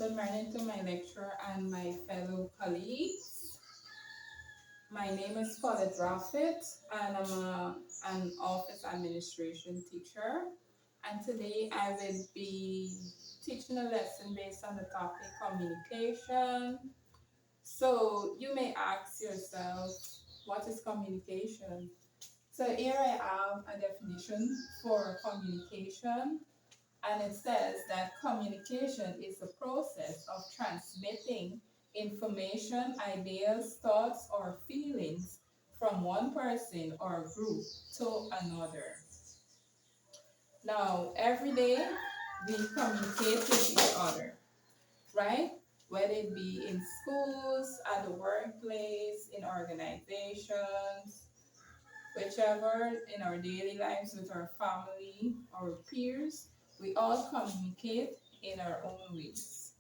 Good morning to my lecturer and my fellow colleagues. My name is Paulette Raffet and an office administration teacher. And today I will be teaching a lesson based on the topic communication. So you may ask yourself, what is communication? So here I have a definition for communication. And it says that communication is the process of transmitting information, ideas, thoughts, or feelings from one person or group to another. Now, every day we communicate with each other, right? Whether it be in schools, at the workplace, in organizations, whichever, in our daily lives with our family, our peers, we all communicate in our own ways,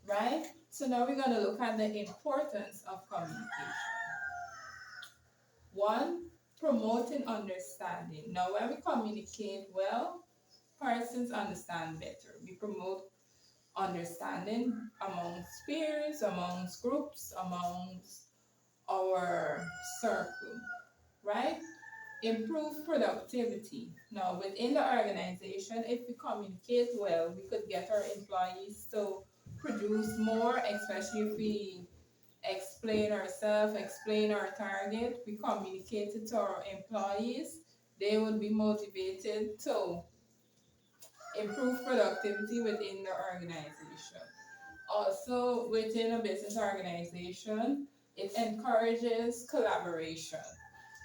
right? So now we're going to look at the importance of communication. One, promoting understanding. Now, when we communicate well, persons understand better. We promote understanding amongst peers, amongst groups, amongst our circle, right? Improve productivity. Now, within the organization, if we communicate well, we could get our employees to produce more, especially if we explain ourselves, explain our target, we communicate it to our employees, they would be motivated to improve productivity within the organization. Also, within a business organization, it encourages collaboration.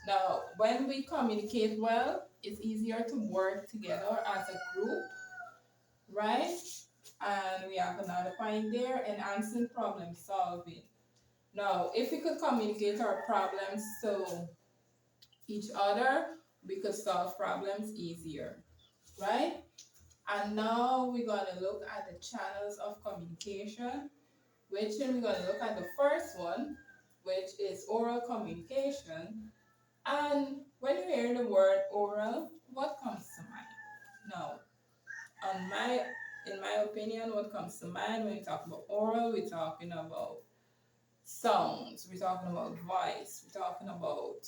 Now, when we communicate well, it's easier to work together as a group, right? And we have another point there, enhancing problem solving. Now, if we could communicate our problems to each other, we could solve problems easier, right? And now we're going to look at the channels of communication, which we're going to look at the first one, which is oral communication. And when you hear the word oral, what comes to mind? Now, on my in my opinion, what comes to mind when we talk about oral, we're talking about sounds, we're talking about voice, we're talking about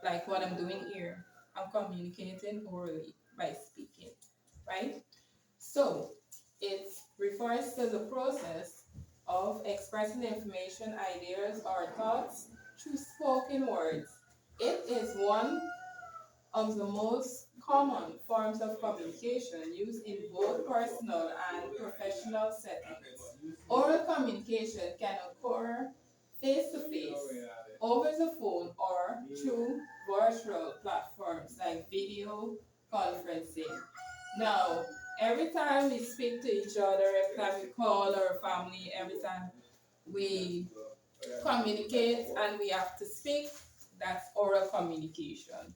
like what I'm doing here. I'm communicating orally by speaking, right? So it refers to the process of expressing information, ideas, or thoughts through spoken words. It is one of the most common forms of communication used in both personal and professional settings. Oral communication can occur face to face, over the phone, or through virtual platforms like video conferencing. Now, every time we speak to each other, every time we call our family, every time we communicate and we have to speak, that's oral communication.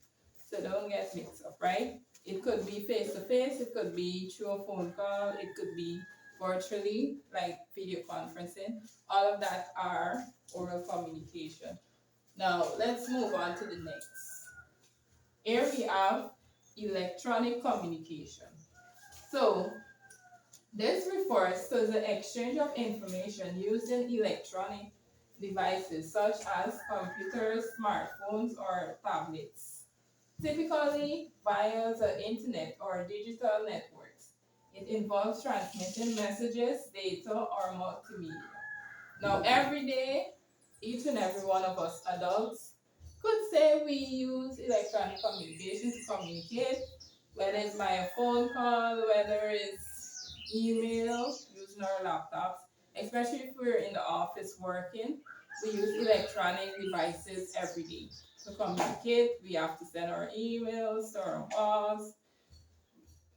So don't get mixed up, right? It could be face to face, it could be through a phone call, it could be virtually, like video conferencing. All of that are oral communication. Now, let's move on to the next. Here we have electronic communication. So, this refers to the exchange of information using electronic devices such as computers, smartphones, or tablets, typically via the internet or digital networks. It involves transmitting messages, data, or multimedia. Now, every day, each and every one of us adults could say we use electronic communication to communicate, whether it's via phone call, whether it's email, using our laptops, especially if we're in the office working, we use electronic devices every day. To communicate, we have to send our emails to our boss.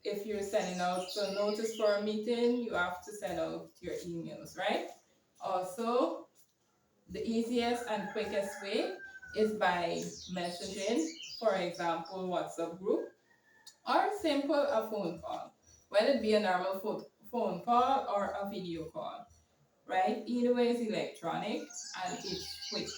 If you're sending out a notice for a meeting, you have to send out your emails, right? Also, the easiest and quickest way is by messaging, for example, WhatsApp group, or simple a phone call, whether it be a normal phone call or a video call, right? Either way is electronic and it's quick.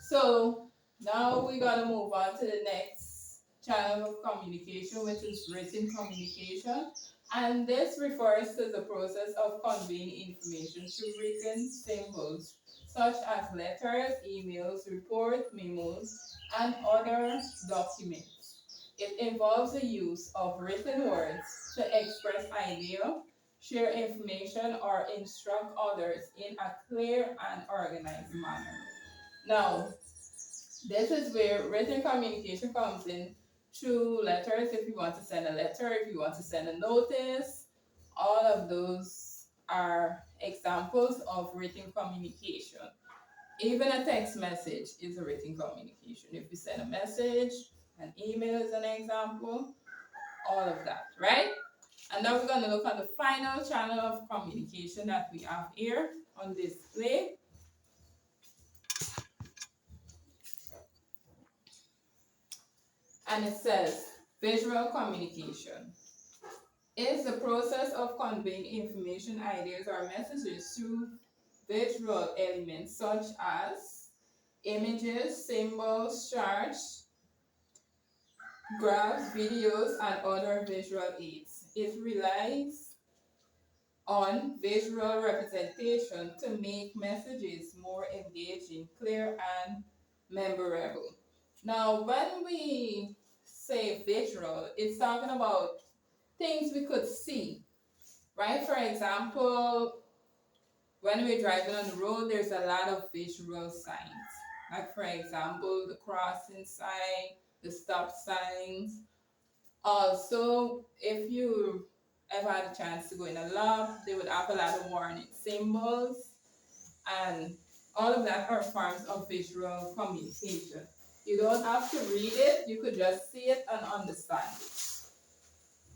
So now we're gonna move on to the next channel of communication, which is written communication. And this refers to the process of conveying information through written symbols, such as letters, emails, reports, memos, and other documents. It involves the use of written words to express idea, share information, or instruct others in a clear and organized manner. Now, this is where written communication comes in through letters. If you want to send a letter, if you want to send a notice, all of those are examples of written communication. Even a text message is a written communication. If you send a message, an email is an example, all of that, right? And now we're going to look at the final channel of communication that we have here on display. And it says visual communication is the process of conveying information, ideas, or messages through visual elements such as images, symbols, charts, graphs, videos, and other visual aids. It relies on visual representation to make messages more engaging, clear, and memorable. Now, when we say visual, it's talking about things we could see, right? For example, when we're driving on the road, there's a lot of visual signs. Like, for example, the crossing sign, the stop signs. Also, if you ever had a chance to go in a lab, they would have a lot of warning symbols, and all of that are forms of visual communication. You don't have to read it, you could just see it and understand it,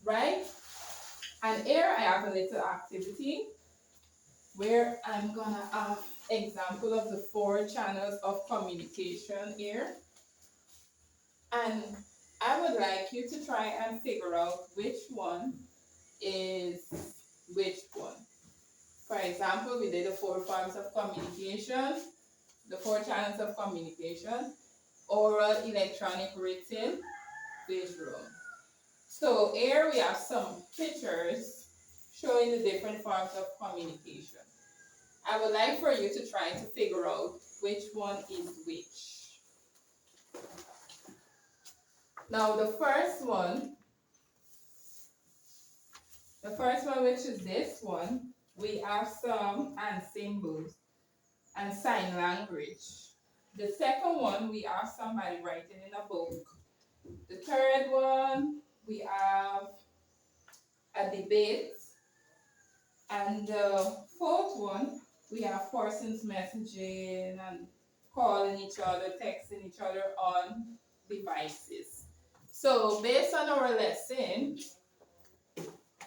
right? And here I have a little activity where I'm gonna have example of the 4 channels of communication here. And I would like you to try and figure out which one is which one. For example, we did the 4 forms of communication, the 4 channels of communication: oral, electronic, written, visual. So here we have some pictures showing the different forms of communication. I would like for you to try to figure out which one is which. Now the first one, which is this one, we have some and symbols and sign language. The second one, we have somebody writing in a book. The third one, we have a debate. And the fourth one, we have persons messaging and calling each other, texting each other on devices. So based on our lesson,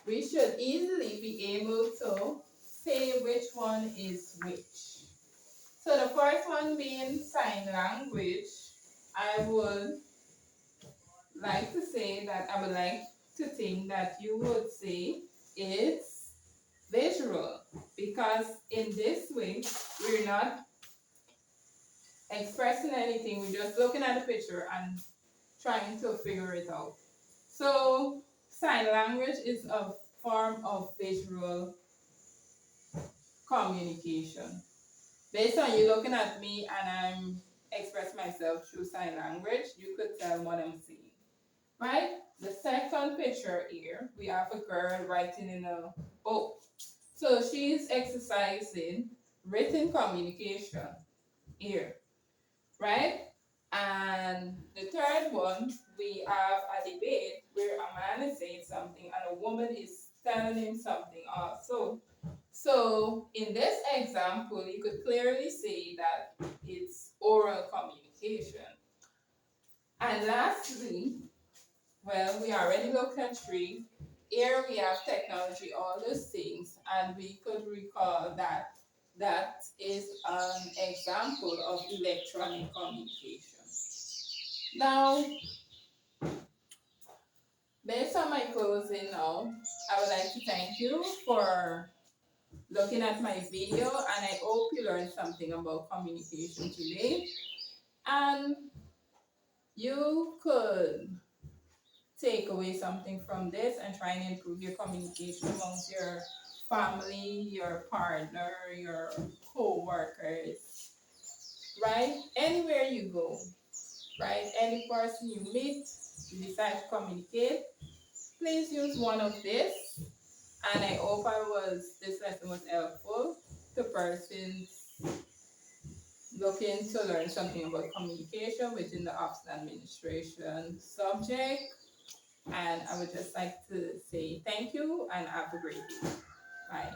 we should easily be able to say which one is which. So the first one being sign language, I would like to say that I would like to think that you would say it's visual, because in this way we're not expressing anything, we're just looking at the picture and trying to figure it out. So sign language is a form of visual communication. Based on you looking at me and I'm expressing myself through sign language, you could tell what I'm seeing, right? The second picture here, we have a girl writing in a book. So she's exercising written communication here, right? And the third one, we have a debate where a man is saying something and a woman is telling him something also. So in this example, you could clearly see that it's oral communication. And lastly, well, we already looked at 3. Here we have technology, all those things, and we could recall that that is an example of electronic communication. Now, based on my closing now, I would like to thank you for looking at my video, and I hope you learned something about communication today. And you could take away something from this and try and improve your communication amongst your family, your partner, your co-workers, right? Anywhere you go, right? Any person you meet, you decide to communicate, please use one of this. And I hope this lesson was helpful to persons looking to learn something about communication within the office administration subject. And I would just like to say thank you and have a great day. Bye.